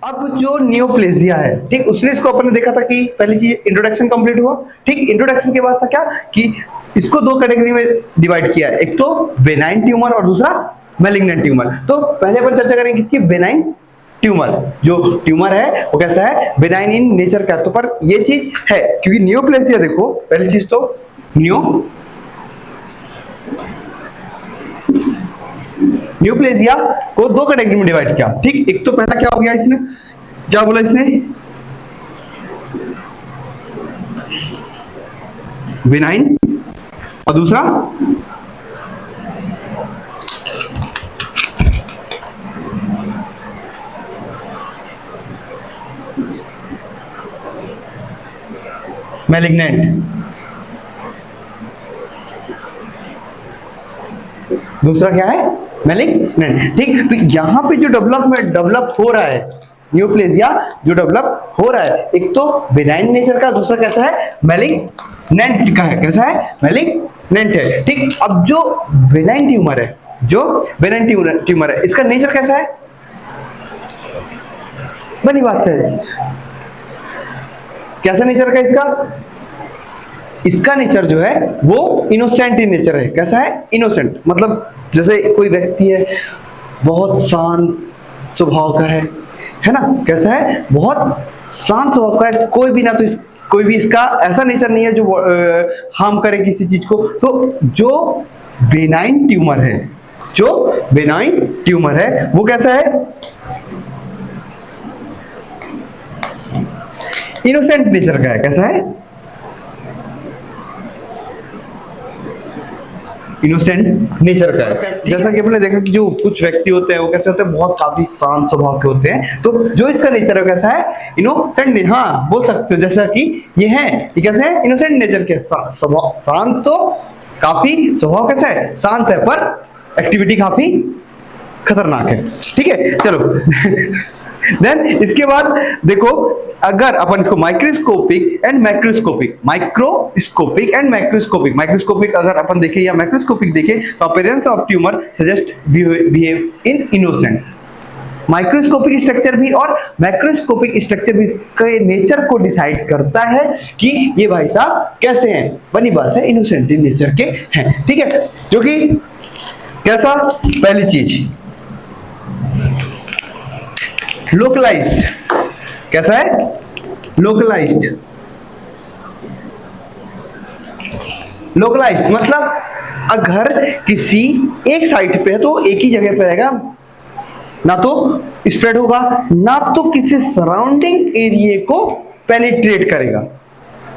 अब जो नियोप्लेजिया है, ठीक, उसने इसको अपन ने देखा था कि पहली चीज इंट्रोडक्शन कंप्लीट हुआ, ठीक, इंट्रोडक्शन के बाद था क्या कि इसको दो कैटेगरी में डिवाइड किया है, एक तो बेनाइन ट्यूमर और दूसरा मैलिग्नेंट ट्यूमर। तो पहले अपन चर्चा करेंगे किसकी, बेनाइन ट्यूमर। जो ट्यूमर है वो कैसा है, बेनाइन इन नेचर का। तो पर ये चीज है क्योंकि नियोप्लेजिया देखो, पहली चीज तो नियोप्लेजिया को दो कैटेगरी में डिवाइड किया, ठीक। एक तो पहला क्या हो गया, इसने क्या बोला, इसने बेनाइन और दूसरा मैलिग्नेंट। दूसरा क्या है, मैलिग्नेंट, ठीक। तो यहां पे जो डेवलप हो रहा है नियोप्लेजिया, जो डेवलप हो रहा है, एक तो बेनाइन नेचर का, दूसरा कैसा है, मैलिग्नेंट का है। कैसा है, मैलिग्नेंट है, ठीक। अब जो बेनाइन ट्यूमर है, इसका नेचर कैसा है, बनी बात है, कैसा नेचर का इसका नेचर जो है वो इनोसेंट इन नेचर है। कैसा है, इनोसेंट, मतलब जैसे कोई व्यक्ति है बहुत शांत स्वभाव का है ना, कैसा है, बहुत शांत स्वभाव का है, कोई भी ना तो कोई भी इसका ऐसा नेचर नहीं है जो हार्म करे किसी चीज को। तो जो बेनाइन ट्यूमर है वो कैसा है, इनोसेंट नेचर का है। कैसा है, इनोसेंट नेचर का है। जैसा कि आपने देखा कि जो कुछ व्यक्ति होते हैं वो कैसे होते हैं, बहुत काफी शांत स्वभाव के होते हैं। तो जो इसका नेचर है कैसा है, इनोसेंट, हाँ बोल सकते हो, जैसा कि ये है, ये कैसे है, इनोसेंट नेचर के, शांत, तो काफी स्वभाव कैसा है, शांत है, पर एक्टिविटी काफी खतरनाक है, ठीक है। चलो देन इसके बाद देखो, अगर अपन इसको माइक्रोस्कोपिक एंड मैक्रोस्कोपिक अगर अपन देखें या मैक्रोस्कोपिक देखें, तो appearance of tumour suggest behave in innocent. Microscopic structure भी और मैक्रोस्कोपिक स्ट्रक्चर भी इसके नेचर को डिसाइड करता है कि ये भाई साहब कैसे हैं, बनी बात है, इनोसेंट इन नेचर के हैं, ठीक है। जो कि कैसा, पहली चीज लोकलाइज्ड। कैसा है, लोकलाइज्ड मतलब अगर किसी एक साइट पे है तो एक ही जगह पे रहेगा, ना तो स्प्रेड होगा, ना तो किसी सराउंडिंग एरिया को पेनिट्रेट करेगा।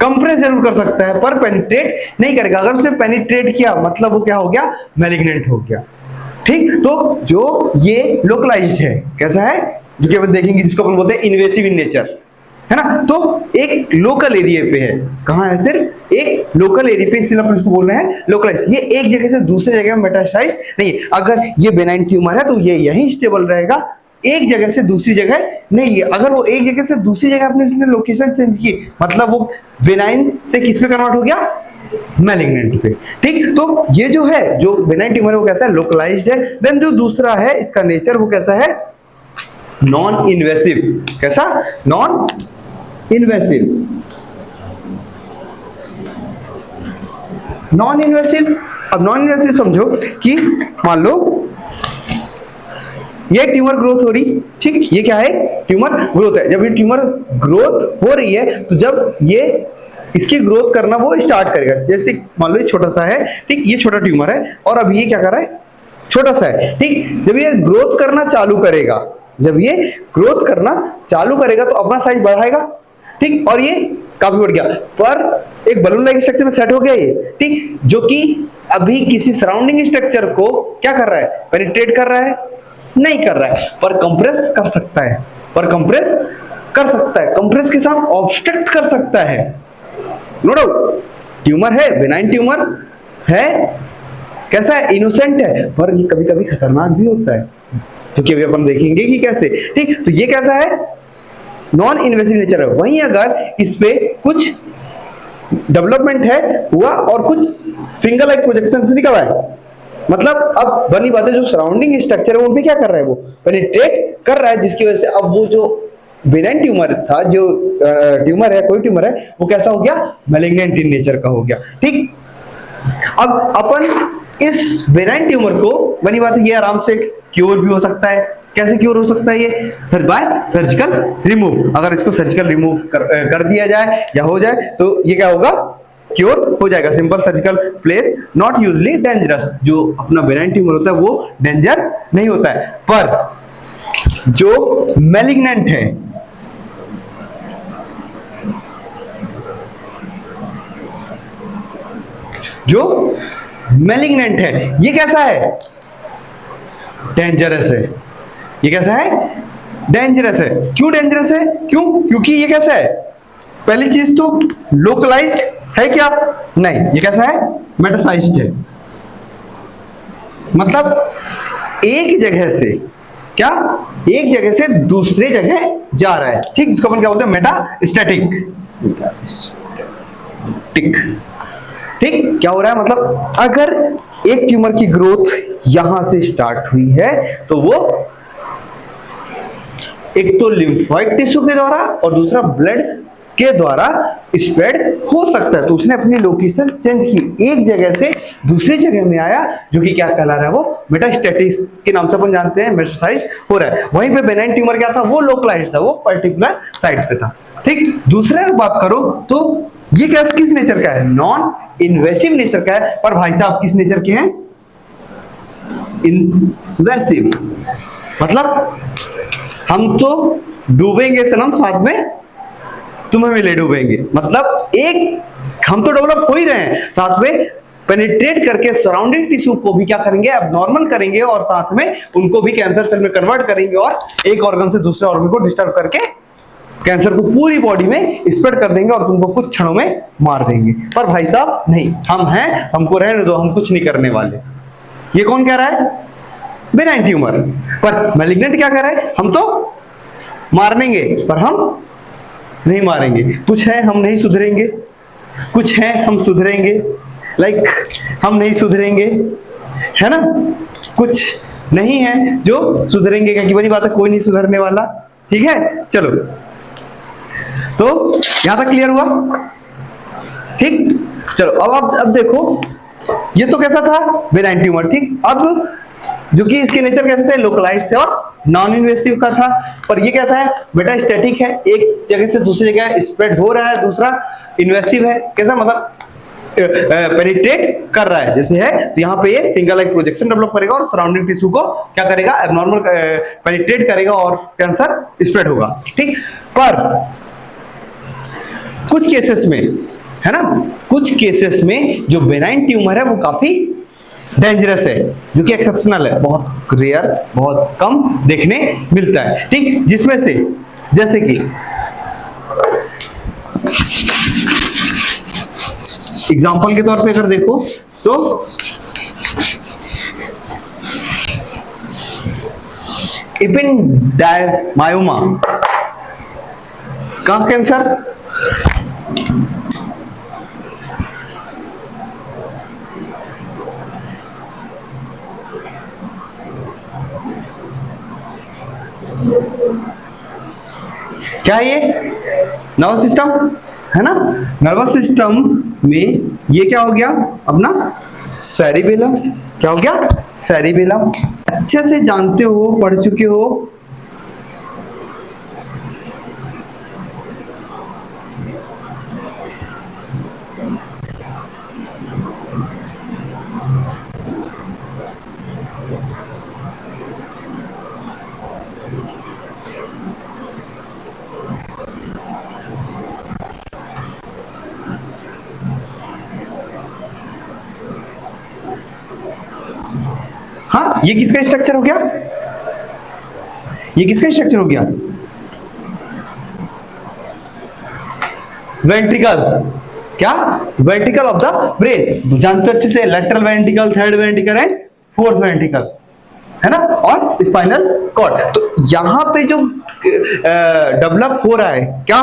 कंप्रेस जरूर कर सकता है पर पेनिट्रेट नहीं करेगा। अगर उसने पेनिट्रेट किया मतलब वो क्या हो गया, मैलिग्नेंट हो गया, ठीक। तो जो ये लोकलाइज्ड है, कैसा है, जो कि अपन देखेंगे, जिसको अपन बोलते हैं इन्वेसिव इन नेचर, है ना। तो एक लोकल एरिया पे है, कहां है, सिर्फ एक लोकल एरिया पे, इसलिए अपन इसको बोल रहे हैं लोकलाइज। ये एक जगह से दूसरे जगह में मेटास्टाइज नहीं है। अगर ये बेनाइन ट्यूमर है तो ये यहीं स्टेबल रहेगा, एक जगह से दूसरी जगह नहीं है। अगर वो एक जगह से दूसरी जगह अपने लोकेशन चेंज की, मतलब वो बेनाइन से किस पे कन्वर्ट हो गया, मैलिग्नेंट पे, ठीक। तो ये जो है, जो बेनाइन ट्यूमर है वो कैसा है, लोकलाइज्ड है। देन जो दूसरा है, इसका नेचर वो कैसा है, नॉन इन्वेसिव। कैसा, नॉन इन्वेसिव। नॉन इन्वेसिव, अब नॉन इन्वेसिव समझो कि मान लो ये ट्यूमर ग्रोथ हो रही, ठीक, ये क्या है, ट्यूमर ग्रोथ है। जब ये ट्यूमर ग्रोथ हो रही है तो जब ये इसकी ग्रोथ करना वो स्टार्ट करेगा, जैसे मान लो ये छोटा सा है, ठीक, ये छोटा ट्यूमर है और अब ये क्या कर रहा है, छोटा सा है, ठीक। जब ये ग्रोथ करना चालू करेगा, तो अपना साइज बढ़ाएगा, ठीक, और ये काफी बढ़ गया, पर एक बलून लाइक स्ट्रक्चर में सेट हो गया ये, ठीक, जो कि अभी किसी सराउंडिंग स्ट्रक्चर को क्या कर रहा है, पेनिट्रेट कर रहा है, नहीं कर रहा है, पर कंप्रेस कर सकता है, कंप्रेस के साथ ऑब्स्ट्रक्ट कर सकता है। नो डाउट ट्यूमर है, बेनाइन ट्यूमर है, कैसा है, इनोसेंट है, पर ये कभी कभी खतरनाक भी होता है, क्योंकि अभी अपन देखेंगे कि कैसे, ठीक। तो ये कैसा है, नॉन इन्वेसिव नेचर है। वहीं अगर इस पे कुछ डेवलपमेंट है हुआ और कुछ फिंगर लाइक प्रोजेक्शन से निकला है, मतलब अब बनी बात है, जो सराउंडिंग स्ट्रक्चर है उन पे क्या कर रहा है, वो पेनिट्रेट कर रहा है, जिसकी वजह से अब वो जो बेनाइन ट्यूमर था, जो ट्यूमर है, कोई ट्यूमर है, वो कैसा हो गया, मैलिग्नेंट इन नेचर का हो गया। ठीक, अब अपन इस बेनाइन ट्यूमर को, बनी बात है, ये आराम से क्योर भी हो सकता है। कैसे क्योर हो सकता है ये, सर बाय सर्जिकल रिमूव। अगर इसको सर्जिकल रिमूव कर दिया जाए या हो जाए तो ये क्या होगा, क्योर हो जाएगा। Simple surgical place, not usually dangerous. जो अपना बेनाइन ट्यूमर होता है वो डेंजर नहीं होता है, पर जो मैलिग्नेंट है, जो मैलिग्नेंट है, ये कैसा है, डेंजरस है। ये कैसा है, डेंजरस है। क्यों डेंजरस है, क्यों, क्योंकि ये कैसा है, पहली चीज तो लोकलाइज्ड है क्या, नहीं, ये कैसा है, मेटासाइज्ड है। मतलब एक जगह से, क्या, एक जगह से दूसरे जगह जा रहा है। ठीक, इसको अपन क्या बोलते हैं, मेटास्टैटिक। ठीक, ठीक, क्या हो रहा है, मतलब अगर एक ट्यूमर की ग्रोथ यहां से स्टार्ट हुई है तो वो एक तो लिम्फोइड टिश्यू के द्वारा और दूसरा ब्लड के द्वारा स्प्रेड हो सकता है। तो उसने अपनी लोकेशन चेंज की, एक जगह से दूसरी जगह में आया, जो कि क्या कहला रहा है, वो मेटास्टैटिस के नाम से अपन जानते हैं, मेटासाइज हो रहा है। वहीं पे बेनाइन ट्यूमर क्या था, वो लोकलाइज्ड था, वो पर्टिकुलर साइट पे था। ठीक, दूसरे बात करो तो ये कैस किस नेचर का है, नॉन इन्वेसिव नेचर का है। पर भाई साहब किस नेचर के हैं, इन्वेसिव। मतलब हम तो डूबेंगे सनम, साथ में तुम्हें भी ले डूबेंगे। मतलब एक हम तो डेवलप हो ही रहे हैं, साथ में पेनिट्रेट करके सराउंडिंग टिश्यू को भी क्या करेंगे, एब्नॉर्मल करेंगे, और साथ में उनको भी कैंसर सेल में कन्वर्ट करेंगे, और एक ऑर्गन से दूसरे ऑर्गन को डिस्टर्ब करके कैंसर को पूरी बॉडी में स्प्रेड कर देंगे और तुमको कुछ क्षणों में मार देंगे। पर भाई साहब नहीं, हम हैं, हमको रहने दो, हम कुछ नहीं करने वाले। ये कौन कह रहा है, बेनाइन ट्यूमर। पर मैलिग्नेंट क्या कह रहा है, हम तो मारेंगे पर हम नहीं मारेंगे। कुछ है हम नहीं सुधरेंगे, कुछ है हम सुधरेंगे, लाइक हम नहीं सुधरेंगे, है ना, कुछ नहीं है जो सुधरेंगे, क्योंकि बड़ी बात है, कोई नहीं सुधरने वाला। ठीक है, चलो, तो यहां तक क्लियर हुआ। ठीक, चलो अब देखो, ये तो कैसा था, बेनाइन ट्यूमर। ठीक, अब जो कि इसके नेचर कैसे थे, लोकलाइज्ड थे और नॉन इन्वेसिव का था। पर ये कैसा है, मेटास्टैटिक है, एक जगह से दूसरी जगह स्प्रेड हो रहा है। दूसरा इन्वेसिव है, कैसा, मतलब पेनिट्रेट कर रहा है जैसे है। तो यहाँ पे ये फिंगर लाइक प्रोजेक्शन डेवलप करेगा और सराउंडिंग टिश्यू को क्या करेगा, एब्नॉर्मल पेनिट्रेट करेगा और कैंसर स्प्रेड होगा। ठीक, पर कुछ केसेस में, है ना, कुछ केसेस में जो बेनाइन ट्यूमर है वो काफी डेंजरस है, जो कि एक्सेप्शनल है, बहुत रेयर, बहुत कम देखने मिलता है। ठीक, जिसमें से जैसे कि एग्जांपल के तौर पे अगर देखो तो एपिडेर्मायोमा का कैंसर, क्या है ये, नर्वस सिस्टम, है ना। नर्वस सिस्टम में ये क्या हो गया, अपना सेरिबेलम। क्या हो गया, सेरिबेलम। अच्छे से जानते हो, पढ़ चुके हो। हाँ, ये किसका स्ट्रक्चर हो गया, ये किसका स्ट्रक्चर हो गया, वेंट्रिकल। क्या, वेंट्रिकल ऑफ द ब्रेन। जानते हो अच्छे से, lateral ventricle, third ventricle and fourth ventricle, है ना, और स्पाइनल कॉर्ड। तो यहां पे जो डेवलप हो रहा है, क्या,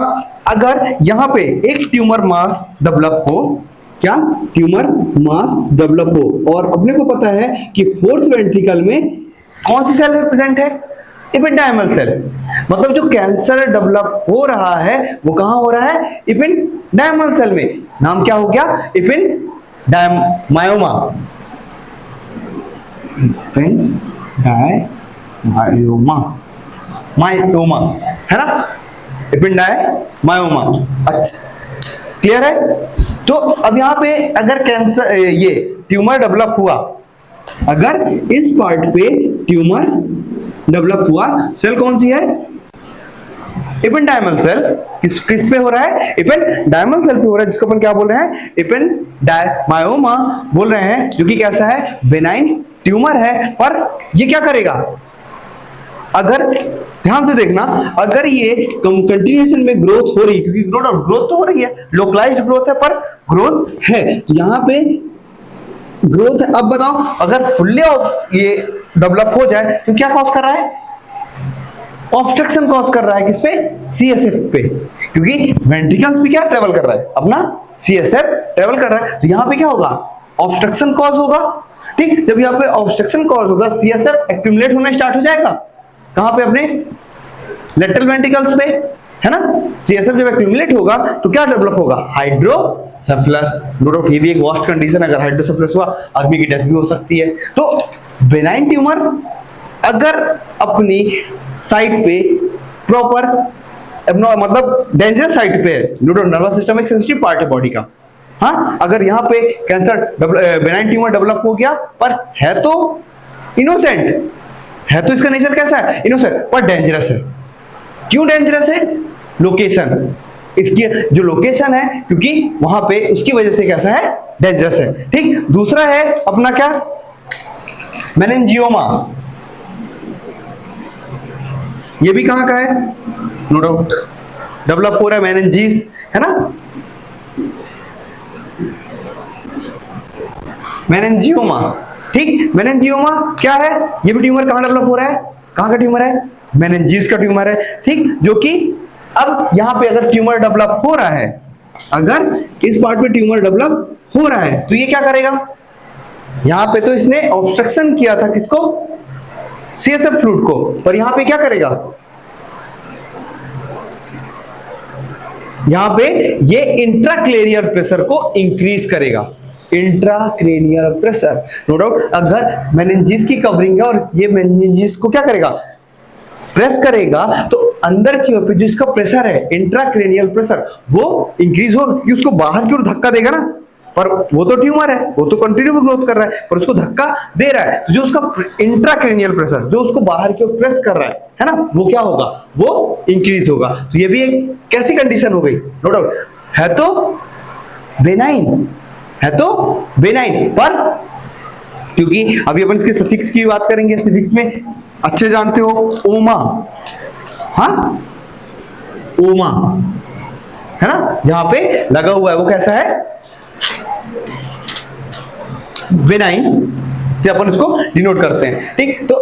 अगर यहां पे एक ट्यूमर मास डेवलप हो, क्या, ट्यूमर मास डेवलप हो, और अपने को पता है कि फोर्थ वेंट्रिकल में कौन सी सेल प्रेजेंट है, एपिडेर्मल सेल। मतलब जो कैंसर डेवलप हो रहा है वो कहां हो रहा है, इपिंडायमल सेल में। नाम क्या हो गया, इपिंडायमायोमा, इपिंडायमायोमा, मायोमा है ना, इपिंडायमायोमा। अच्छा क्लियर है। तो अब यहां पे अगर कैंसर ये ट्यूमर डेवलप हुआ, अगर इस पार्ट पे ट्यूमर डेवलप हुआ, सेल कौन सी है, इपिंडायमल सेल। किस पे हो रहा है, इपिंडायमल सेल पे हो रहा है, जिसको अपन क्या बोल रहे हैं, इपिंडायमायोमा बोल रहे हैं, जो कि कैसा है, बेनाइन ट्यूमर है। पर ये क्या करेगा, अगर ध्यान से देखना, अगर ये कंटिन्यूएशन में ग्रोथ हो रही है, क्योंकि ग्रोथ तो हो रही है, लोकलाइज्ड ग्रोथ है पर ग्रोथ है, तो यहां पे ग्रोथ है। अब बताओ अगर फुल्ली ये डेवलप हो जाए तो क्या कॉज कर रहा है, ऑब्स्ट्रक्शन कॉज कर रहा है, किस पे, सीएसएफ पे, क्योंकि वेंट्रिकल्स पे क्या ट्रेवल कर रहा है, अपना सीएसएफ ट्रेवल कर रहा है, तो यहां पे क्या होगा, ऑब्स्ट्रक्शन कॉज होगा। ठीक, जब यहाँ पे ऑब्स्ट्रक्शन कॉज होगा, सीएसएफ एक्यूमुलेट होना स्टार्ट हो जाएगा, कहां पे, अपने लेटरल वेंट्रिकल्स पे, है ना। सीएसएफ जब एक्यूमुलेट होगा तो क्या डेवलप होगा, हाइड्रोसेफलस। नो डाउट ये भी एक वर्स्ट कंडीशन, अगर हाइड्रोसेफलस हुआ आदमी की डेथ भी हो सकती है। तो बेनाइन ट्यूमर अगर अपनी साइट पे प्रॉपर मतलब डेंजरस साइट पे है, नो डाउट नर्वस सिस्टम एक सेंसिटिव पार्ट है बॉडी का, हाँ, अगर यहाँ पे कैंसर बेनाइन ट्यूमर डेवलप हो गया, पर है तो इनोसेंट, है तो इसका नेचर कैसा है, इनोसेंट, पर डेंजरस है। क्यों डेंजरस है, लोकेशन, इसकी जो लोकेशन है, क्योंकि वहां पे उसकी वजह से कैसा है, डेंजरस है। ठीक, दूसरा है अपना क्या, मेनिंजियोमा, ये भी कहां का है, नो डाउट डेवलप हो रहा है, मेनिंजिस है ना, मेनिंजियोमा। ठीक, मेनिंजियोमा क्या है, ये भी ट्यूमर कहां डेवलप हो रहा है, कहां का ट्यूमर है, मेनिंजिस का ट्यूमर है। ठीक, जो कि अब यहां पे अगर ट्यूमर डेवलप हो रहा है, अगर इस पार्ट पे ट्यूमर डेवलप हो रहा है, तो ये क्या करेगा, यहां पे तो इसने ऑब्स्ट्रक्शन किया था किसको, सीएसएफ फ्लूइड को, पर यहां पे क्या करेगा, यहां पे ये इंट्राक्रेनियल प्रेशर को इंक्रीज करेगा, इंट्राक्रेनियल प्रेशर। नो डाउट अगर मेनिंजिस की कवरिंग है और ये मेनिंजिस को क्या करेगा, प्रेस करेगा, तो अंदर की ओर पे जो इसका प्रेशर है, इंट्राक्रेनियल प्रेशर, वो इंक्रीज होगा, क्योंकि उसको बाहर की ओर धक्का देगा ना, पर वो तो ट्यूमर है, वो तो कंटिन्यू ग्रोथ कर रहा है, पर उसको धक्का दे रहा है, तो जो उसका इंट्राक्रेनियल प्रेशर जो उसको बाहर की ओर प्रेस कर रहा है ना, वो क्या होगा, वो इंक्रीज होगा। तो ये भी एक कैसी कंडीशन हो गई, नो डाउट है तो बेनाइन, है तो बेनाइन, पर क्योंकि अभी अपन इसके सफिक्स की बात करेंगे, सफिक्स में अच्छे जानते हो, ओमा, हाँ ओमा है ना, जहां पे लगा हुआ है वो कैसा है, बेनाइन से अपन इसको डिनोट करते हैं। ठीक, तो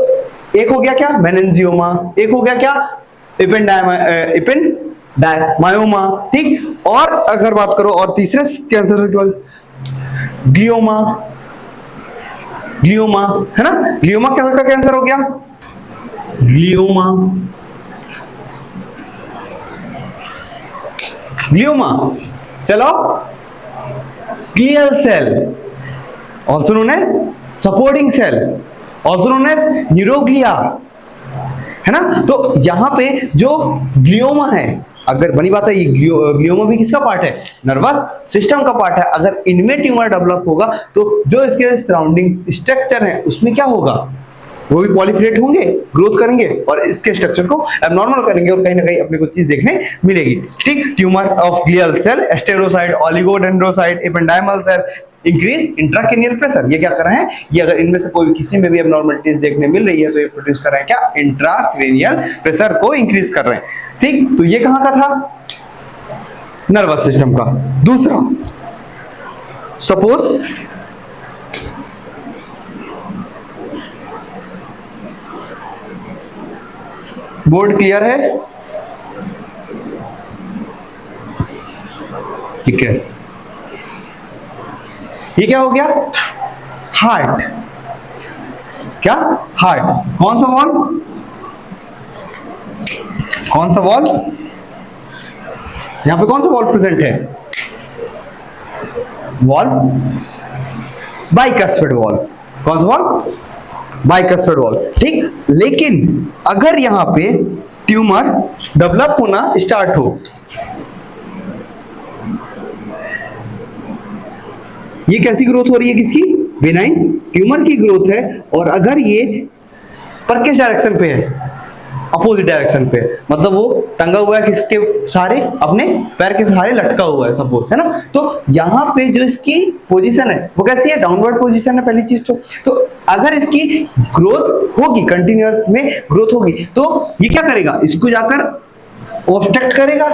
एक हो गया क्या, मेनिंजियोमा, एक हो गया क्या, इपिंडायमायोमा। ठीक, और अगर बात करो और तीसरे कैंसर के बाद ग्लियोमा, ग्लियोमा है ना, ग्लियोमा क्या का कैंसर हो गया, glioma, glioma cell of glial cell, also known as supporting cell, also known as neuroglia, है ना। तो यहां पे जो ग्लियोमा है, अगर बनी बात है, ये ग्लियोमा भी किसका पार्ट है, नर्वस सिस्टम का पार्ट है। अगर इनमें ट्यूमर डेवलप होगा तो जो इसके सराउंडिंग स्ट्रक्चर है उसमें क्या होगा, वो भी पॉलीफिलेट होंगे, ग्रोथ करेंगे और इसके स्ट्रक्चर को एबनॉर्मल करेंगे और कहीं ना कहीं अपने को चीज देखने मिलेगी। ठीक, tumour of glial cell, astrocyte, oligodendrocyte, ependymal cell, increase intracranial pressure, ये क्या कर रहे हैं, ये अगर इनमें से कोई किसी में भी एबनॉर्मलिटीज देखने मिल रही है तो ये प्रोड्यूस कर रहे हैं क्या, इंट्राक्रेनियल प्रेशर को इंक्रीज कर रहे हैं। ठीक, तो ये कहां का था, नर्वस सिस्टम का। दूसरा, सपोज बोर्ड क्लियर है, ठीक है, ये क्या हो गया, हार्ट, क्या, हार्ट, कौन सा वॉल, कौन सा वॉल, यहां पे कौन सा वॉल प्रेजेंट है, वॉल बाइकस्फेड वॉल, कौन सा वॉल, बाइकस्फेड वॉल, ठीक। लेकिन अगर यहां पे ट्यूमर डेवलप होना स्टार्ट हो, ये कैसी ग्रोथ हो रही है, किसकी, बेनाइन ट्यूमर की ग्रोथ है, और अगर ये पर किस डायरेक्शन पे है, अपोजिट डायरेक्शन पे, मतलब वो टंगा हुआ है किसके सहारे, अपने पैर के सहारे लटका हुआ है सपोज, है ना। तो यहाँ पे जो इसकी पोजीशन है वो कैसी है, डाउनवर्ड पोजीशन है पहली चीज तो अगर इसकी ग्रोथ होगी, कंटिन्यूअस में ग्रोथ होगी, तो ये क्या करेगा, इसको जाकर ऑब्स्ट्रक्ट करेगा।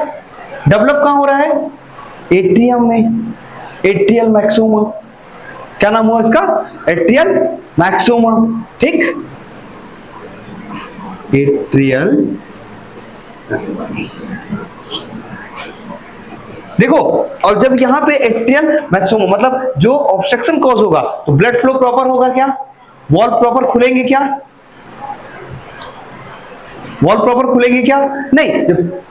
डेवलप कहां हो रहा है, एट्रियम में, एट्रियल मैक्सिमा, क्या नाम हुआ इसका, एट्रियल मैक्सिमा, ठीक, एट्रियल। देखो, और जब यहां पे एट्रियल मैक्सिमा मतलब जो ऑब्स्ट्रक्शन कॉज होगा, तो ब्लड फ्लो प्रॉपर होगा क्या, वॉल प्रॉपर खुलेंगे क्या, वॉल प्रॉपर खुलेंगे क्या, नहीं, जब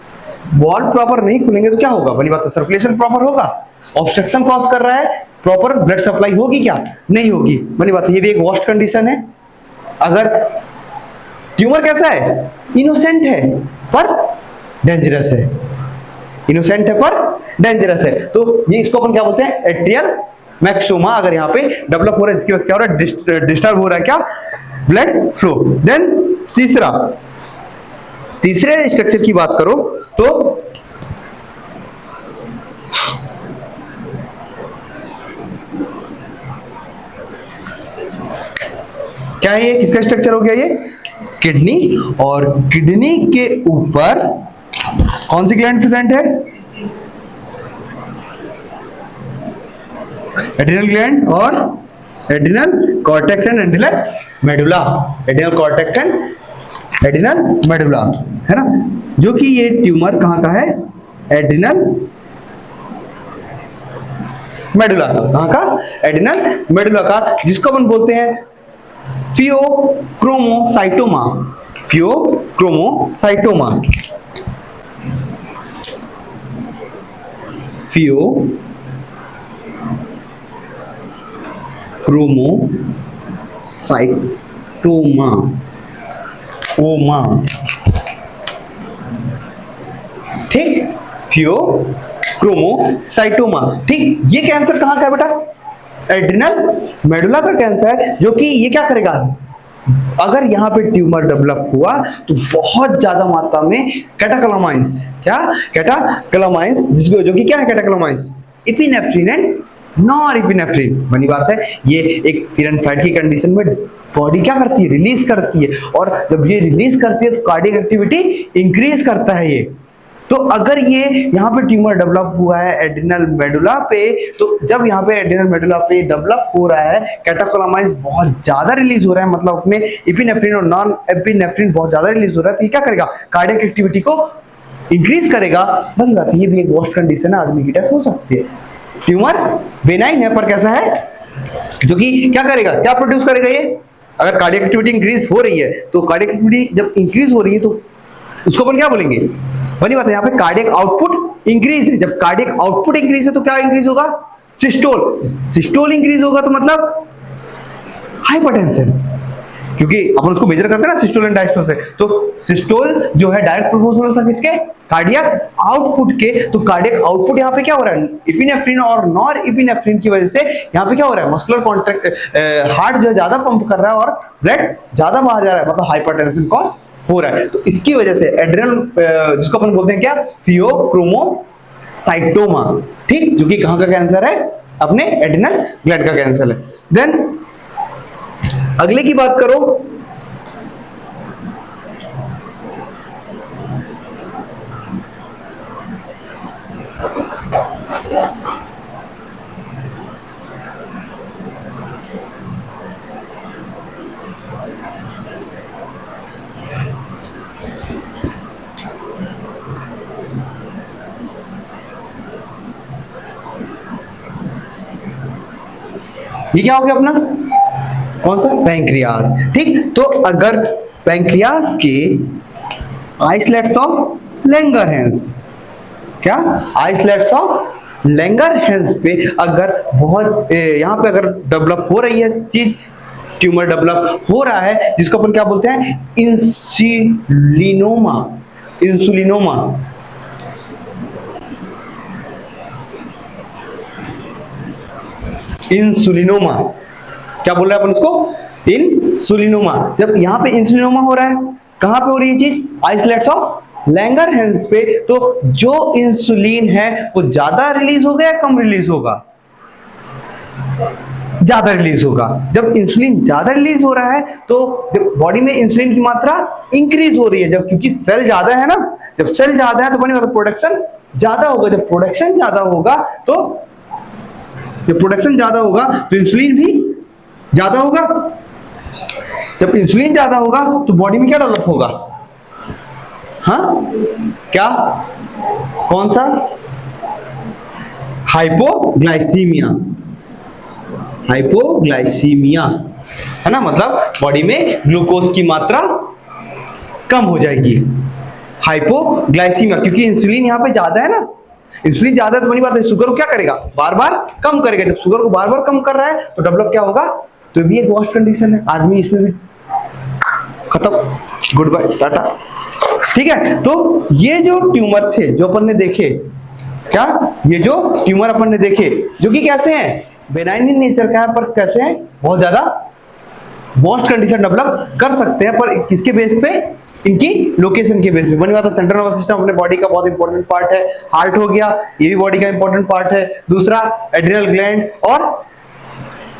वॉल प्रॉपर नहीं खुलेंगे तो क्या होगा, बनी बात है, सर्कुलेशन प्रॉपर होगा, ऑब्स्ट्रक्शन कॉज कर रहा है, प्रॉपर ब्लड सप्लाई होगी क्या, नहीं होगी, बनी बात है, ये भी एक वर्स्ट कंडीशन है। अगर ट्यूमर कैसा है, इनोसेंट है पर डेंजरस है, इनोसेंट है पर डेंजरस है, तो ये इसको अपन क्या बोलते हैं, एट्रियल मैक्सिमा। अगर यहाँ पे डेवलप हो रहा है, इसकी वजह से क्या हो रहा है, डिस्टर्ब हो रहा है क्या, ब्लड फ्लो। देन तीसरे स्ट्रक्चर की बात करो तो क्या है, ये किसका स्ट्रक्चर हो गया, ये किडनी, और किडनी के ऊपर कौन सी ग्लैंड प्रेजेंट है, एड्रिनल ग्लैंड और adrenal cortex and adrenal medulla, adrenal cortex and adrenal medulla, है ना, जो कि ये ट्यूमर कहां का है, एड्रिनल मेडुला का, कहां का, एड्रिनल मेडुला का, जिसको अपन बोलते हैं फियोक्रोमोसाइटोमा, फियोक्रोमोसाइटोमा, फियोक्रोमोसाइटोमा, ओमा, ठीक, फियोक्रोमोसाइटोमा, ठीक। ये कैंसर कहां का है बेटा, एड्रिनल मेडुला का कैंसर है, जो कि ये क्या करेगा, अगर यहाँ पे ट्यूमर डेवलप हुआ तो बहुत ज्यादा मात्रा में कैटाकोलामाइंस, क्या कैटाकोलामाइंस, जिसको जो कि क्या है कैटाकोलामाइंस, एपिनेफ्रिन एंड नॉरएपिनेफ्रिन, बनी बात है, ये एक फियर एंड फ्लाइट की कंडीशन में बॉडी क्या करती है, रिलीज करती है, और जब ये रिलीज करती है तो कार्डियक एक्टिविटी इंक्रीज करता है ये। तो अगर ये यहाँ पे ट्यूमर डेवलप हुआ है एड्रिनल मेडुला पे, तो जब यहाँ पे एड्रिनल मेडुला पे डेवलप हो रहा है, कैटाकोलामाइंस बहुत ज्यादा रिलीज हो रहा है, मतलब उसमें एपिनेफ्रिन और नॉन एपिनेफ्रिन बहुत ज्यादा रिलीज हो रहा है, तो ये क्या करेगा, कार्डियक एक्टिविटी को इंक्रीज करेगा। बड़ी बात है, ये भी एक वर्स्ट कंडीशन है, आदमी की डेथ हो सकती है। ट्यूमर बेनाइन है पर कैसा है, जो कि क्या करेगा, क्या प्रोड्यूस करेगा ये, अगर कार्डियक एक्टिविटी इंक्रीज हो रही है, तो कार्डियक एक्टिविटी जब इंक्रीज हो रही है तो उसको अपन क्या बोलेंगे, बनी बात है, यहाँ पे कार्डियक आउटपुट इंक्रीज है, जब कार्डियक आउटपुट इंक्रीज है तो क्या इंक्रीज होगा, सिस्टोल, सिस्टोल इंक्रीज होगा तो मतलब हाइपरटेंशन, क्योंकि अपन उसको मेजर करते हैं ना सिस्टोल एंड डायस्टोल से, तो सिस्टोल जो है डायरेक्ट प्रोपोर्शनल था किसके, कार्डियक आउटपुट के, तो कार्डियक आउटपुट यहाँ पे क्या हो रहा है, एपिनेफ्रिन और नॉर एपिनेफ्रिन की वजह से यहाँ पे क्या हो रहा है, मस्कुलर कॉन्ट्रैक्ट, हार्ट जो है ज्यादा पंप कर रहा है और ब्लड ज्यादा बाहर जा रहा है, मतलब हाइपरटेंशन कॉज हो रहा है। तो इसकी वजह से एड्रिनल, जिसको अपन बोलते हैं क्या, फियोक्रोमोसाइटोमा, ठीक, जो कि कहां का कैंसर है, अपने एड्रिनल ग्लैंड का कैंसर है। देन अगले की बात करो, ये क्या हो गया अपना, कौन सा, पैंक्रियाज, ठीक। तो अगर पैंक्रियाज के आइसलेट्स ऑफ लैंगरहैंस। क्या? आइसलेट्स ऑफ लैंगरहैंस पे अगर बहुत यहाँ पे अगर डेवलप हो रही है चीज, ट्यूमर डेवलप हो रहा है, जिसको अपन क्या बोलते हैं? इंसुलिनोमा। इंसुलिनोमा। इंसुलिनोमा क्या बोल रहे हैं अपन उसको? इंसुलिनोमा। जब यहाँ पे इंसुलिनोमा हो रहा है, कहां पे हो रही है चीज? आइसलेट्स ऑफ लैंगरहैंस पे। तो जो इंसुलिन है वो ज्यादा रिलीज होगा या कम रिलीज होगा? ज्यादा रिलीज होगा। जब इंसुलिन ज्यादा रिलीज हो रहा है तो जब बॉडी में इंसुलिन की मात्रा इंक्रीज हो रही है, जब क्योंकि सेल ज्यादा है ना, जब सेल ज्यादा है तो बनी मतलब प्रोडक्शन ज्यादा होगा। जब प्रोडक्शन ज्यादा होगा तो जब प्रोडक्शन ज्यादा होगा तो इंसुलिन भी ज्यादा होगा। जब इंसुलिन ज्यादा होगा तो बॉडी में क्या डेवलप होगा? हाँ क्या? कौन सा? हाइपोग्लाइसीमिया। हाइपोग्लाइसीमिया है ना, मतलब बॉडी में ग्लूकोज की मात्रा कम हो जाएगी। हाइपोग्लाइसीमिया, क्योंकि इंसुलिन यहाँ पे ज्यादा है ना, इंसुलिन ज्यादा है तो बनी बात है शुगर को क्या करेगा? बार बार कम करेगा। जब शुगर को बार बार कम कर रहा है तो डेवलप क्या होगा? तो भी एक वर्स्ट कंडीशन है। आदमी इसमें भी खत्म, गुड बाय टाटा। ठीक है, तो ये जो ट्यूमर थे जो अपन ने देखे, क्या ये जो ट्यूमर अपन ने देखे जो कि कैसे हैं? बेनाइन इन नेचर का है, पर कैसे हैं? बहुत ज्यादा वर्स्ट कंडीशन डेवलप कर सकते हैं। पर किसके बेस पे? इनकी लोकेशन के बेस पे। बनी बात है सेंट्रल नर्वस सिस्टम अपने बॉडी का बहुत इंपॉर्टेंट पार्ट है। हार्ट हो गया, ये भी बॉडी का इंपॉर्टेंट पार्ट है। दूसरा एड्रिनल ग्लैंड और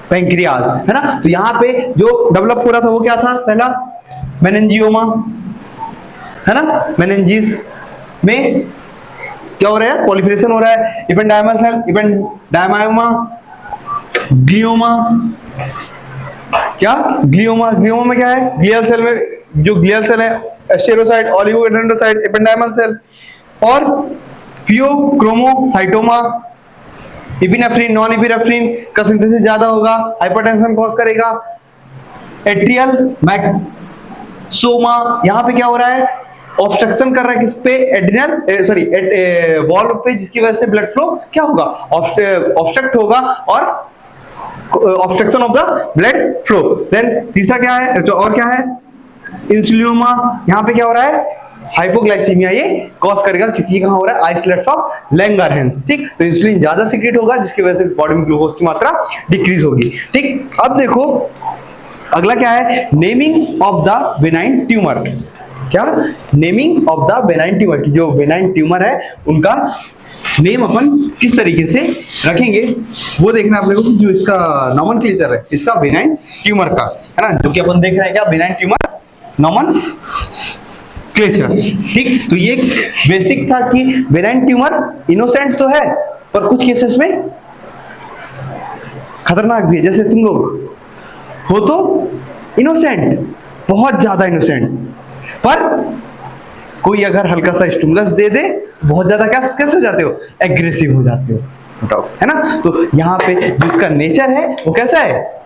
पैंक्रियाज, है ना। तो यहाँ पे जो डेवलप हो रहा था वो क्या था? पहला मेनिंजियोमा, है ना। मेनिंजिस में क्या हो रहा है? प्रोलिफरेशन हो रहा है। इपेंडायमल सेल, इपेंडायमायोमा, ग्लियोमा। क्या? ग्लियोमा। ग्लियोमा में क्या है? ग्लियल सेल में जो ग्लियल सेल है, एस्टेरोसाइट, ओलिगोडेंड्रोसाइट, एपेंडायमल सेल और फियोक्रोमोसाइटोमा। इपिनेफ्रिन, नॉन इपिनेफ्रिन का सिंथेसिस ज्यादा होगा, हाइपरटेंशन कॉज करेगा। एट्रियल मैक्सोमा, यहां पे क्या हो रहा है? ऑब्स्ट्रक्शन कर रहा है किस पे? एड्रिनल सॉरी वॉल्व पे, जिसकी वजह से ब्लड फ्लो क्या होगा? ऑब्स्ट्रक्ट होगा और obstruction of the blood flow. Then तीसरा क्या है? तो और क्या है? इंसुलिनोमा। यहाँ पे क्या हो रहा है? हाइपोग्लाइसीमिया ये कॉज करेगा, क्योंकि कहां हो रहा है? Islets of Langerhans. ठीक, तो इंसुलिन ज्यादा सीक्रेट होगा जिसकी वजह से बॉडी में ग्लूकोज की मात्रा डिक्रीज होगी। ठीक, अब देखो अगला क्या है? Naming of the benign tumour. क्या? Naming of the benign tumour, की जो बेनाइन ट्यूमर है उनका नेम अपन किस तरीके से रखेंगे वो देखना आप लोगों को। जो इसका नॉमेनक्लेचर है इसका बेनाइन ट्यूमर का, है ना, जो कि अपन देख रहे हैं क्या? Benign tumour nomenclature. ठीक, तो ये बेसिक था कि बेनाइन ट्यूमर इनोसेंट तो है पर कुछ केसेस में खतरनाक भी है। जैसे तुम लोग हो तो इनोसेंट, बहुत ज्यादा इनोसेंट, पर कोई अगर हल्का सा स्टिमुलस दे दे तो बहुत ज्यादा कैसे हो जाते हो? एग्रेसिव हो जाते हो, है ना। तो यहाँ पे जो इसका नेचर है वो कैसा है?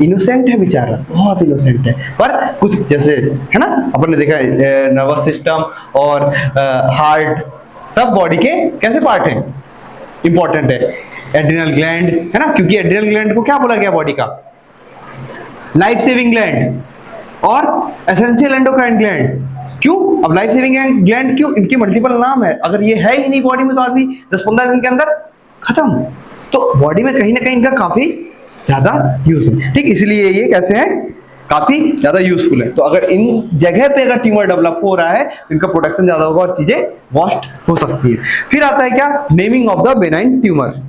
इनोसेंट है बेचारा, बहुत इनोसेंट है। पर कुछ जैसे, है ना, अपन ने देखा है नर्वस सिस्टम और हार्ट सब बॉडी के कैसे पार्ट हैं? इंपॉर्टेंट है। एड्रिनल ग्लैंड, है ना, क्योंकि एड्रिनल ग्लैंड को क्या बोला गया बॉडी का? लाइफ सेविंग ग्लैंड और एसेंशियल एंडोक्राइन ग्लैंड। क्यों? अब लाइफ सेविंग ग्लैंड क्यों? इनके मल्टीपल नाम है। अगर ये है ही नहीं बॉडी में तो आदमी 10-15 दिन के अंदर खत्म। तो बॉडी में कहीं ना कहीं इनका काफी ज्यादा यूज है। ठीक, इसलिए ये कैसे है? काफी ज्यादा यूजफुल है। तो अगर इन जगह पे अगर ट्यूमर डेवलप हो रहा है तो इनका प्रोडक्शन ज्यादा होगा और चीजें वॉस्ट हो सकती है। फिर आता है क्या? Naming of the benign tumour.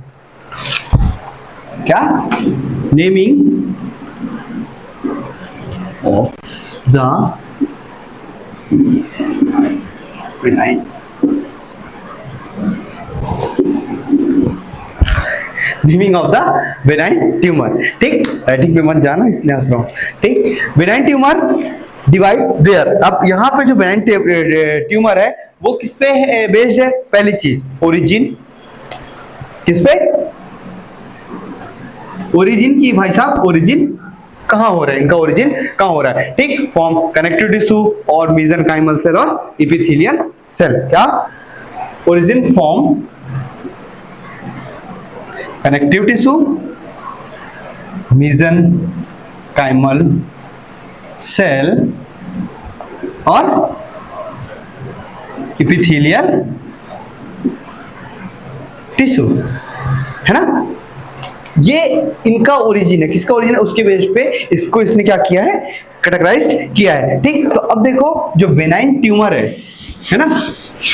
क्या? Naming of the benign naming of the benign tumour. ठीक, राइटिंग पे मत जाना इसलिए हंस रहा हूं। ठीक, बेनाइन ट्यूमर डिवाइड देयर। अब यहाँ पे जो बेनाइन ट्यूमर है वो किस पे बेस्ड है? पहली चीज ओरिजिन। किस पे? ओरिजिन की भाई साहब, ओरिजिन कहां हो रहा है, इनका ओरिजिन कहां हो रहा है, ठीक। फॉर्म कनेक्टिव टिश्यू और मेसेंकाइमल सेल और एपिथेलियल सेल। क्या origin form connective tissue, mesenchymal cell और एपिथेलियल टिश्यू, है ना। ये इनका ओरिजिन है, किसका ओरिजिन है, उसके बेस पे इसको इसने क्या किया है, कैटेगराइज्ड किया है, ठीक। तो अब देखो जो बेनाइन ट्यूमर है ना,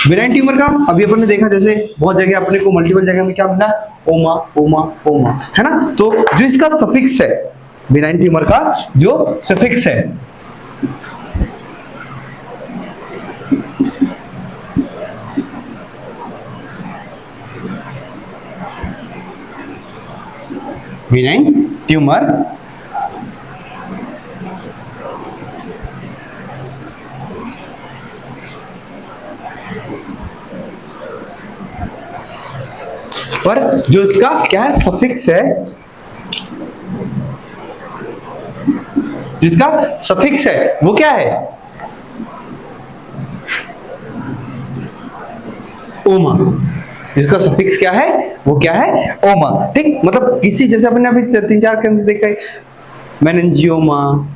बेनाइन ट्यूमर का अभी अपन ने देखा, जैसे बहुत जगह अपने को मल्टीपल जगह में क्या मिला, ओमा ओमा ओमा, है ना। तो जो इसका सफिक्स है, बेनाइन ट्यूमर का जो सफिक्स है, बेनाइन ट्यूमर पर जो इसका क्या है, सफिक्स है, जिसका सफिक्स है वो क्या है, ओमा। जिसका सफिक्स क्या है, वो क्या है, ओमा, ठीक। मतलब किसी, जैसे अपने अभी 3-4 कैंसर देखा है, मेनिंजियोमा,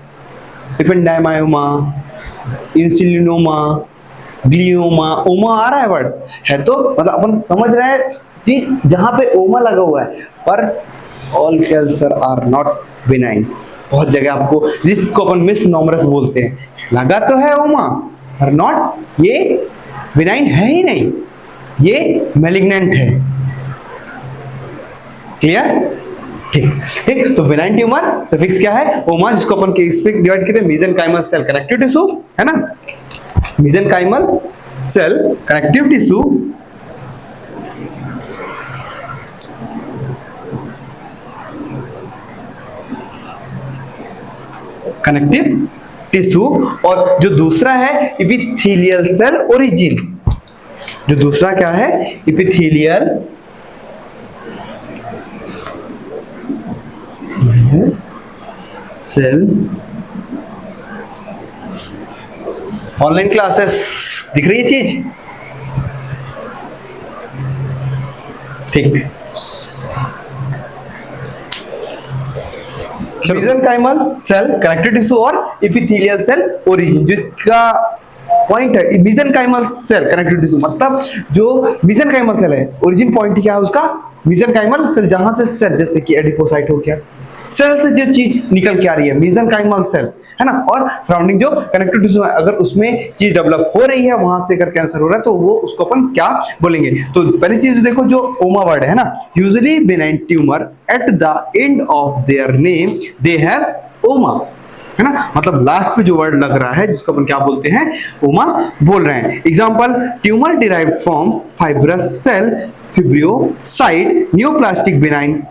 एपेंडाइमायोमा, इंसुलिनोमा, ग्लियोमा, ओमा आ रहा है वर्ड है, तो मतलब अपन समझ रहे हैं कि जहां पे ओमा लगा हुआ है, पर all cancer are not benign. बहुत जगह आपको, जिसको अपन मिस नॉमरस बोलते हैं, लगा तो है ओमा पर नॉट, ये बेनाइन है ही नहीं, ये मैलिग्नेंट है। क्लियर, ठीक। तो बेनाइन ट्यूमर सफिक्स क्या है, ओमा, जिसको अपन के इसमें डिवाइड करते हैं, मेसेंकाइमल सेल कनेक्टिव टिश्यू, है ना, mesenchymal cell connective tissue, connective tissue, और जो दूसरा है एपिथेलियल सेल ओरिजिन। जो दूसरा क्या है, एपिथेलियल सेल। ऑनलाइन क्लासेस दिख रही है चीज, ठीक। मेसेंकाइमल सेल कनेक्टिव टिश्यू और एपिथेलियल सेल ओरिजिन। जिसका पॉइंट है मेसेंकाइमल सेल कनेक्टिव टिश्यू, मतलब जो मेसेंकाइमल सेल है, ओरिजिन पॉइंट क्या है उसका, मेसेंकाइमल सेल, जहां से सेल, जैसे कि एडिपोसाइट हो गया, सेल से जो चीज निकल के आ रही है, मेसेंकाइमल सेल, है ना। और सराउंडिंग जो कनेक्टिव टिश्यू है, अगर उसमें चीज डेवलप हो रही है, वहां से अगर कैंसर हो रहा है, तो वो उसको अपन क्या बोलेंगे। तो पहली चीज देखो, जो ओमा वर्ड है ना, usually benign tumour at the end of their name they have ओमा, है ना। मतलब लास्ट पे जो वर्ड लग रहा है, जिसको अपन क्या बोलते हैं, ओमा बोल रहे हैं। Example, tumour derived from fibrous cell fibrocyte neoplastic benign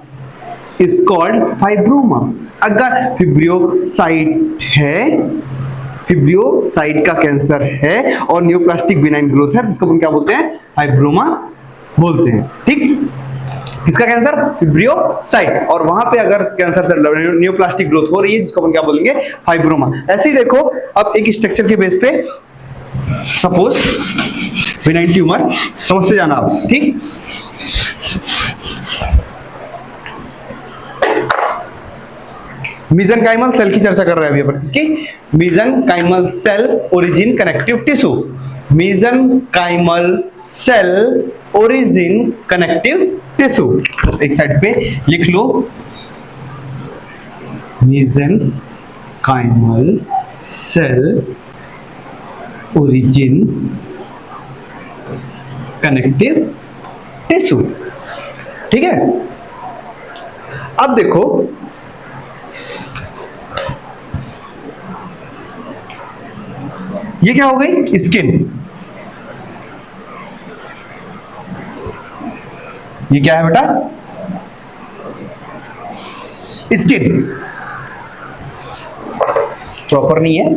is called fibroma. अगर फिब्रियोसाइट है, फिब्रियोसाइट का कैंसर है और न्यूप्लास्टिक बेनाइन ग्रोथ है, जिसको अपन क्या बोलते हैं, फाइब्रोमा बोलते हैं, ठीक। किसका कैंसर, फिब्रियोसाइट, और वहां पे अगर कैंसर से न्यूप्लास्टिक ग्रोथ हो रही है, जिसको अपन क्या बोलेंगे, फाइब्रोमा। ऐसे ही देखो, अब एक स्ट्रक्चर के बेस पे सपोज बेनाइन ट्यूमर, समझते जाना आप, ठीक। मेसेंकाइमल सेल की चर्चा कर रहे हैं अभी अपन, किसकी, mesenchymal cell origin connective tissue, mesenchymal cell origin connective tissue. एक साइड पे लिख लो, mesenchymal cell origin connective tissue, ठीक है। अब देखो, ये क्या हो गई, स्किन, ये क्या है बेटा, स्किन, प्रॉपर नहीं है,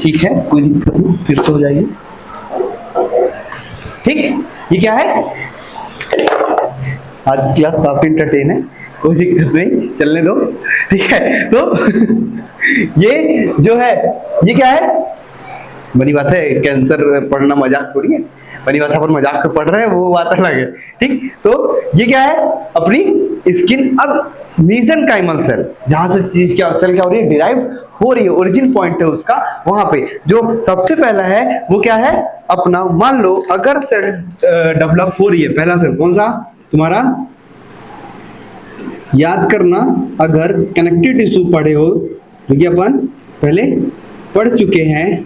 ठीक है, कोई दिक्कत नहीं, फिर से हो जाएगी, ठीक। ये क्या है, आज क्लास काफी इंटरटेन है, कोई दिक्कत नहीं, चलने दो। ठीक है, तो ये जो है ये क्या है, बड़ी बात है, कैंसर पढ़ना मजाक थोड़ी है, बड़ी बात है, अपन मजाक में पढ़ रहे हैं वो बात अलग है। ठीक, तो ये क्या है अपनी स्किन। अब मीसेनकाइमल सेल, जहां से चीज क्या सेल क्या हो रही है, डिराइव हो रही है, ओरिजिन पॉइंट है उसका, वहां पे जो सबसे पहला है वो क्या है अपना, मान लो अगर सेल डेवलप हो रही है, पहला सेल कौन सा तुम्हारा, याद करना, अगर कनेक्टिव टिश्यू पढ़े हो, जो कि अपन पहले पढ़ चुके हैं,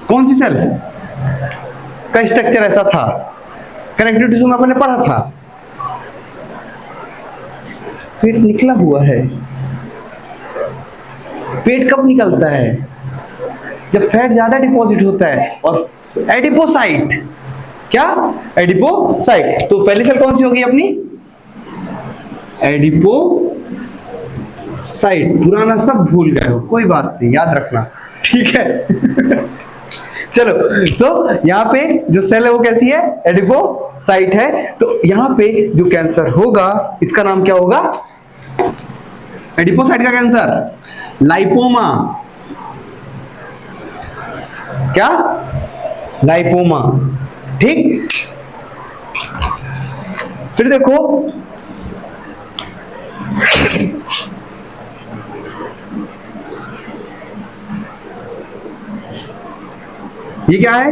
कौन सी सेल का स्ट्रक्चर ऐसा था, कनेक्टिव टिश्यू में अपने पढ़ा था, पेट निकला हुआ है। पेट कब निकलता है, जब फैट ज्यादा डिपॉजिट होता है, और एडिपोसाइट, क्या एडिपोसाइट, तो पहली सेल कौन सी होगी अपनी, एडिपोसाइट। पुराना सब भूल गए हो, कोई बात नहीं, याद रखना, ठीक है। चलो, तो यहाँ पे जो सेल है वो कैसी है, एडिपोसाइट है। तो यहाँ पे जो कैंसर होगा इसका नाम क्या होगा, एडिपोसाइट का कैंसर, लाइपोमा, क्या, लाइपोमा। ठीक, फिर देखो ये क्या है,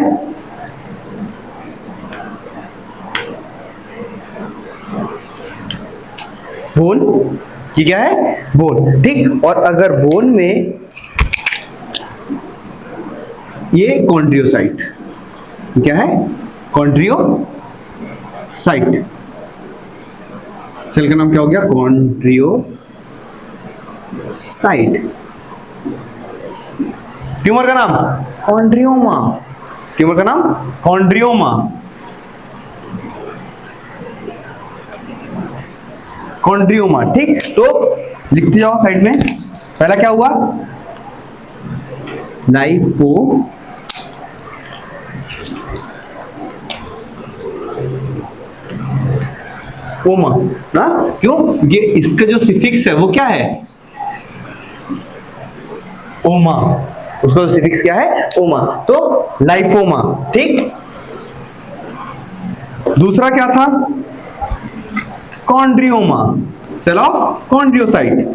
बोन, ये क्या है, बोन। ठीक, और अगर बोन में ये कॉन्ड्रियोसाइट, क्या है, कॉन्ड्रियोसाइट, सेल का नाम क्या हो गया, कॉन्ड्रियोसाइट। ट्यूमर का नाम कॉन्ड्रियोमा, ट्यूमर का नाम कॉन्ड्रियोमा, कॉन्ड्रियोमा। ठीक, तो लिखते जाओ साइड में, पहला क्या हुआ, लाइपोमा ना, क्यों, ये इसका जो सिफिक्स है वो क्या है, ओमा, उसका सिफिक्स क्या है, ओमा, तो लाइपोमा। ठीक, दूसरा क्या था, कॉन्ड्रियोमा, सेल ऑफ कॉन्ड्रियोसाइट।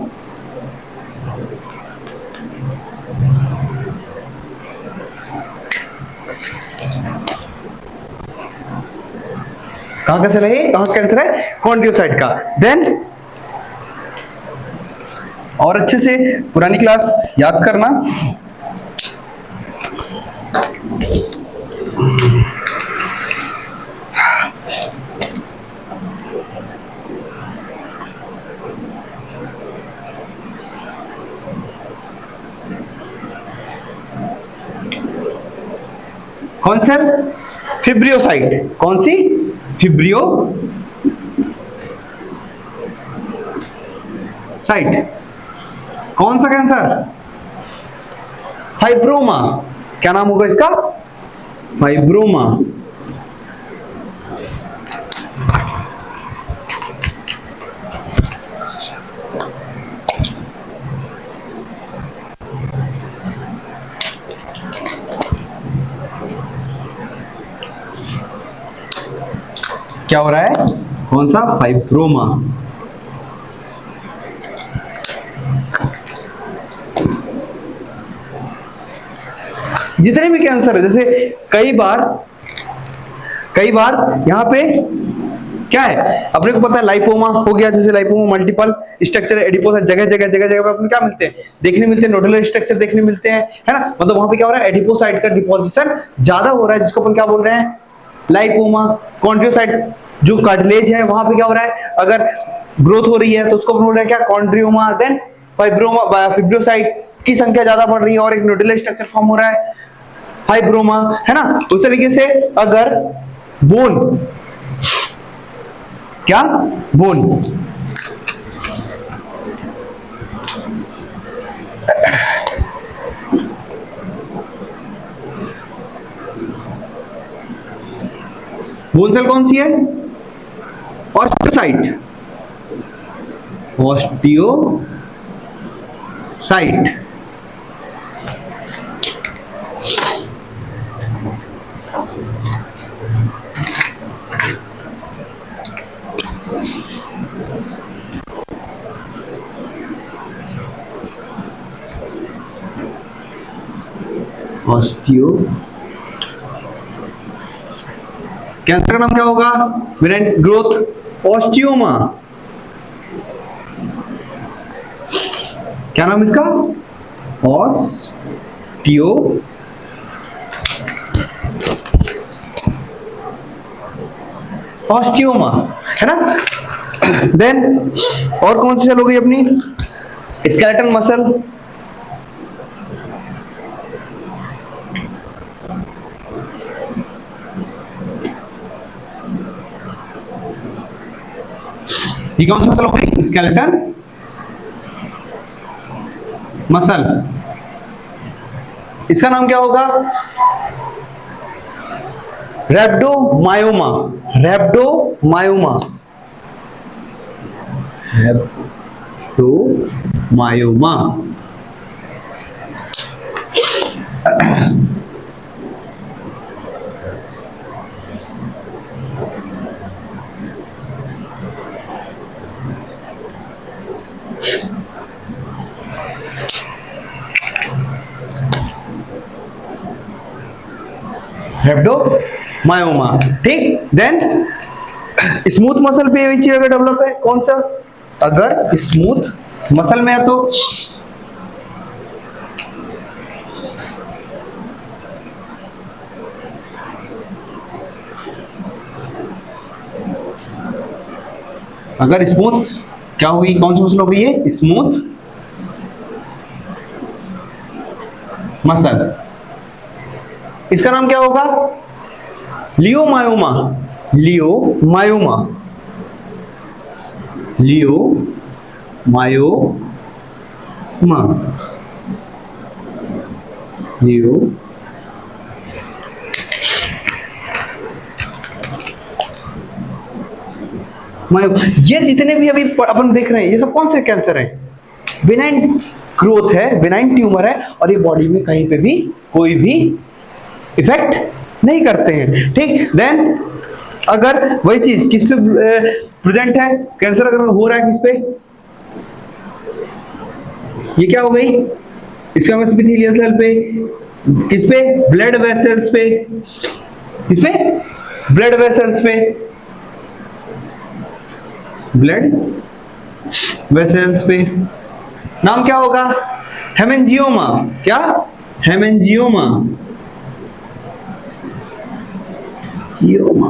कहां का सेल है, कहां का कैंसर है, कॉन्ड्रियोसाइट का। देन और अच्छे से पुरानी क्लास याद करना, कौन सेल, फिब्रियोसाइट, कौन सी, फिब्रियोसाइट। कौन सा कैंसर, फाइब्रोमा, क्या नाम होगा इसका, फाइब्रोमा। क्या हो रहा है, कौन सा, फाइब्रोमा। जितने भी कैंसर है, जैसे कई बार यहां पे क्या है, अपने को पता है लाइपोमा हो गया, जैसे लाइपोमा मल्टीपल स्ट्रक्चर एडिपोसाइट, जगह जगह पे अपने क्या मिलते हैं, देखने मिलते हैं, नोडुलर स्ट्रक्चर देखने मिलते हैं, है ना, मतलब वहां पे क्या हो रहा है, एडिपोसाइट का डिपोजिशन ज्यादा हो रहा है, जिसको अपन क्या बोल रहे हैं, लाइपोमा। कॉन्ड्रियोसाइट जो कार्टिलेज है वहां पे क्या हो रहा है, अगर ग्रोथ हो रही है तो उसको बोल रहे हैं क्या, कॉन्ड्रियोमा। देन फाइब्रोमा, फिब्रियोसाइट की संख्या ज्यादा बढ़ रही है और एक नोडुलर स्ट्रक्चर फॉर्म हो रहा है, फाइब्रोमा, है ना। उस तरीके से अगर बोन, क्या, बोन, बोन सेल कौन सी है, ऑस्टियोसाइट, ऑस्टियोसाइट। ऑस्टियो, कैंसर का नाम क्या होगा? Benign growth, osteoma. क्या नाम इसका? ऑस्टियो, ऑस्टियोमा, है ना। देन और कौन सी सेल हो गई अपनी? स्केलेटल मसल, ये कौन सी मसल हो गई? Skeletal muscle. इसका नाम क्या होगा? रैप्डोमायोमा, रैप्डोमायोमा, रैप्डोमायोमा। रैप्डोमायोमा, ठीक। देन स्मूथ मसल पे ये चीज अगर डेवलप है, कौन सा? अगर स्मूथ मसल में है तो अगर स्मूथ क्या होगी? कौन सी मसल हो गई है? Smooth muscle. इसका नाम क्या होगा? लियोमायोमा, लियोमायोमा, लियोमायोमा, लियो। ये जितने भी अभी अपन देख रहे हैं, ये सब कौन से कैंसर है? बेनाइन ग्रोथ है, बेनाइन ट्यूमर है, और ये बॉडी में कहीं पे भी कोई भी इफेक्ट नहीं करते हैं, ठीक। देन अगर वही चीज किस पे प्रेजेंट है? कैंसर अगर हो रहा है किस पे? ये क्या हो गई? स्क्वैमस एपिथेलियल सेल पे। किस पे? ब्लड वेसल्स पे। किस पे? ब्लड वेसल्स पे, ब्लड वेसल्स पे। नाम क्या होगा? हेमेंजियोमा। क्या? Haemangioma, जियोमा,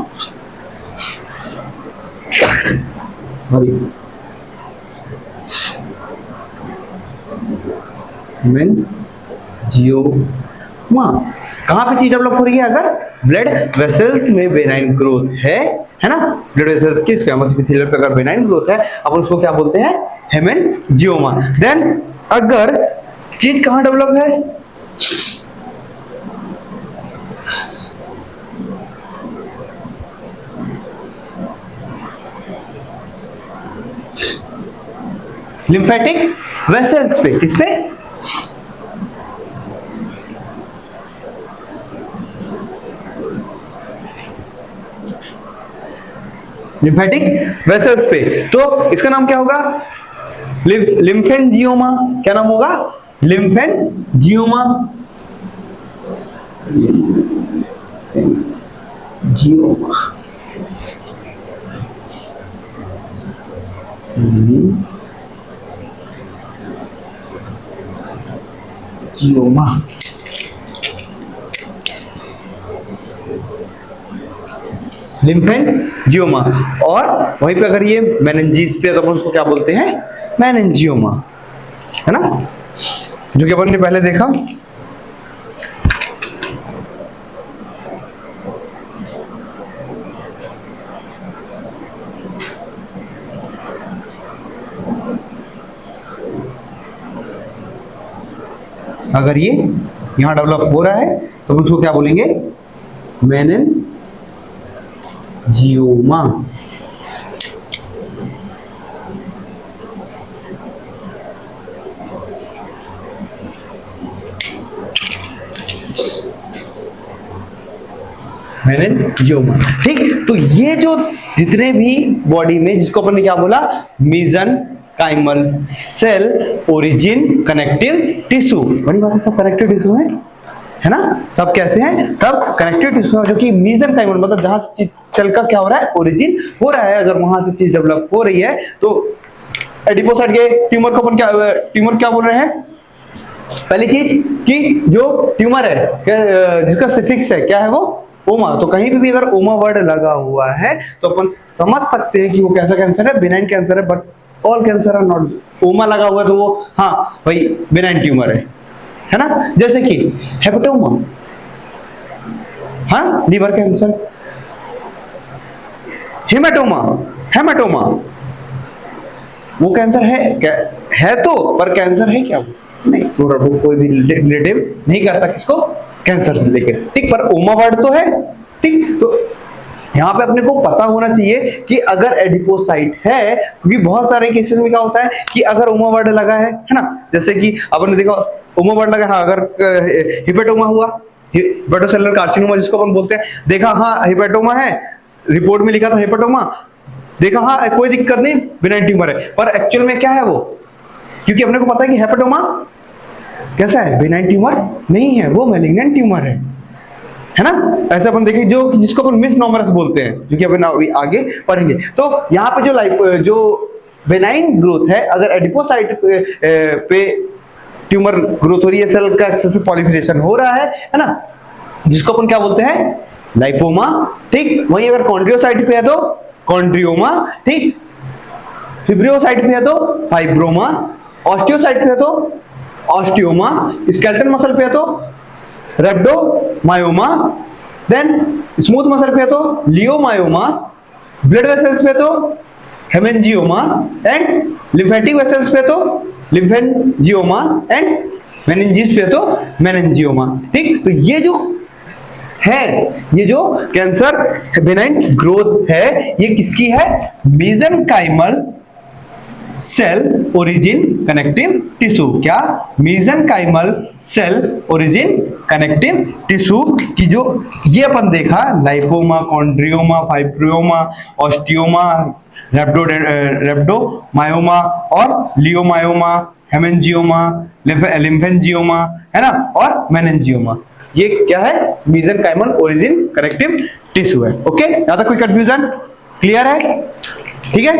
sorry, haemangioma. कहां पे चीज डेवलप हो रही है? अगर ब्लड वेसल्स में बेनाइन ग्रोथ है ना, ब्लड वेसल्स की स्क्वैमस एपिथेलियल पे अगर बेनाइन ग्रोथ है, अपन उसको क्या बोलते हैं? हेमेंजियोमा। देन अगर चीज कहां डेवलप है? लिम्फेटिक वेसल्स पे। किस पे? लिम्फेटिक वेसल्स पे। तो इसका नाम क्या होगा? लिम्फेंजियोमा। क्या नाम होगा? लिम्फेंजियोमा, जियोमा, जियोमा। लिम्फेंजियोमा। और वहीं पे अगर ये मेनिंजिस पे तो अपन उसको क्या बोलते हैं? मेनिंजियोमा, है ना, जो कि अपन ने पहले देखा। अगर ये यहां डेवलप हो रहा है तो हम उसको क्या बोलेंगे? Meningioma, meningioma. ठीक, तो ये जो जितने भी बॉडी में, जिसको अपन ने क्या बोला, mesenchymal cell origin connective tissue, बड़ी बात है, सब कनेक्टिव टिश्यू है ना, सब कैसे हैं, सब कनेक्टिव टिश्यू है, जो कि मेसेनकाइमल मतलब जहां से सेल का क्या हो रहा है, ओरिजिन हो रहा है। अगर वहां से चीज डेवलप हो रही है तो एडिपोसाइट के ट्यूमर को अपन क्या बोल रहे हैं, पहली चीज कि जो ट्यूमर है जिसका सिफिक्स है क्या है, वो ओमा। तो कहीं भी अगर ओमा वर्ड लगा हुआ है तो अपन समझ सकते हैं कि वो कैसा कैंसर है, बिनाइन कैंसर है। But all cancer are not, oma लगा हुआ है तो वो हाँ भाई बिनाइन ट्यूमर है ना। जैसे कि हेपेटोमा, हाँ लीवर कैंसर, हेमाटोमा वो कैंसर है तो, पर कैंसर है क्या नहीं, तो कोई भी रिलेटिव नहीं करता किसको, कैंसर से लेकर। ठीक, पर ओमा वर्ड तो है। ठीक, तो यहाँ पे अपने को पता होना चाहिए कि अगर एडिपोसाइट है, क्योंकि बहुत सारे केसेस में क्या होता है कि अगर ओमा वर्ड लगा है ना, जैसे कि अपन ने देखा ओमा वर्ड लगा, हाँ अगर हिपेटोमा हुआ, हिपेटोसेलुलर कार्सिनोमा जिसको अपन बोलते हैं, देखा हाँ हिपेटोमा है, रिपोर्ट में लिखा था हिपेटोमा, देखा हाँ कोई दिक्कत नहीं बिनाइन ट्यूमर है, पर एक्चुअल में क्या है वो, क्योंकि अपने को पता है कि हेपेटोमा कैसा है, बिनाइन ट्यूमर नहीं है, वो मैलिग्नेंट ट्यूमर है ना। ऐसे अपन देखें जो जिसको अपन मिस नॉमरस बोलते हैं, जो कि अपन आगे पढ़ेंगे। तो यहाँ पे जो बिनाइन ग्रोथ है, अगर एडिपोसाइट पे ट्यूमर ग्रोथ हो रही है, सेल का एक्सेसिव पॉलिफरेशन हो रहा है ना, जिसको अपन क्या बोलते हैं, लाइपोमा। ठीक, वहीं अगर कॉन्ड्रियोसाइट पे है तो कॉन्ड्रियोमा। ठीक, फिब्रियोसाइट पे है तो फाइब्रोमा, ऑस्टियोसाइट पे है तो ऑस्टियोमा, स्केलेटल मसल पे है तो रेप्डोमायोमा, देन स्मूथ मसल पे है तो लियोमायोमा, ब्लड वेसल्स पे तो हेमेंजियोमा, एंड लिम्फेटिक वेसल्स पे तो लिम्फेंजियोमा, एंड मेनिंजिस पे तो मेनिंजियोमा। ठीक, तो ये जो कैंसर बिनाइन ग्रोथ है, ये किसकी है, mesenchymal cell origin connective tissue. क्या, mesenchymal cell origin connective tissue की जो ये अपन देखा, लाइपोमा, कॉन्ड्रियोमा, फाइब्रियोमा, ऑस्टियोमा, रेप्डोमायोमा और लियोमायोमा, हेमेंजियोमा, लिम्फेंजियोमा है ना, और मेनिंजियोमा, ये क्या है, मेसेनकाइमल ओरिजिन कनेक्टिव टिश्यू है। ओके, यहां तक कोई कंफ्यूजन क्लियर है? ठीक है।